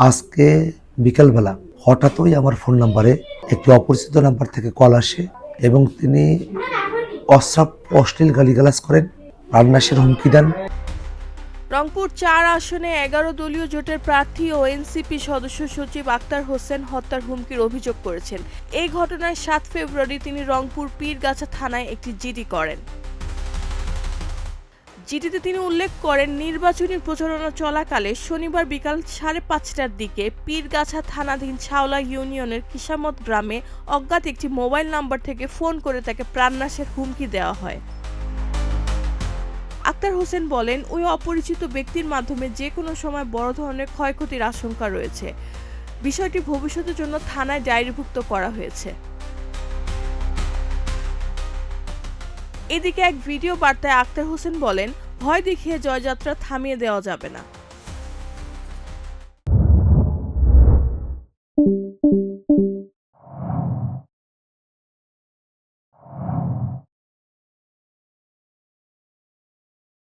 আজকে বিকালবেলা হঠাৎই আমার ফোন নাম্বারে একটি অপরিচিত নাম্বার থেকে কল আসে এবং তিনি অশ্রাব্য অশ্লীল গালিগালাজ করেন, প্রাণনাশের হুমকি দেন। রংপুর ৪ আসনে ১১ দলীয় জোটের প্রার্থী ও এনসিপি সদস্য সচিব আক্তার হোসেন হত্যার হুমকির অভিযোগ করেছেন। এই ঘটনায় ৭ ফেব্রুয়ারি তিনি রংপুর পীরগাছা থানায় একটি জিডি করেন। জিডিতে তিনি উল্লেখ করেন, নির্বাচনী প্রচারণা চলাকালে শনিবার বিকাল ৫:৩০টার দিকে পীরগাছা থানাধীন ছাওলা ইউনিয়নের কিসামত গ্রামে অজ্ঞাত একটি মোবাইল নাম্বার থেকে ফোন করে তাকে প্রাণনাশের হুমকি দেওয়া হয়। আক্তার হোসেন বলেন, ওই অপরিচিত ব্যক্তির মাধ্যমে যে কোনো সময় বড় ধরনের ক্ষয়ক্ষতির আশঙ্কা রয়েছে। বিষয়টি ভবিষ্যতের জন্য থানায় ডায়েরিভুক্ত করা হয়েছে। এদিকে এক ভিডিও বার্তায় আক্তার হোসেন বলেন, ভয় দেখিয়ে জয়যাত্রা থামিয়ে দেওয়া যাবে না।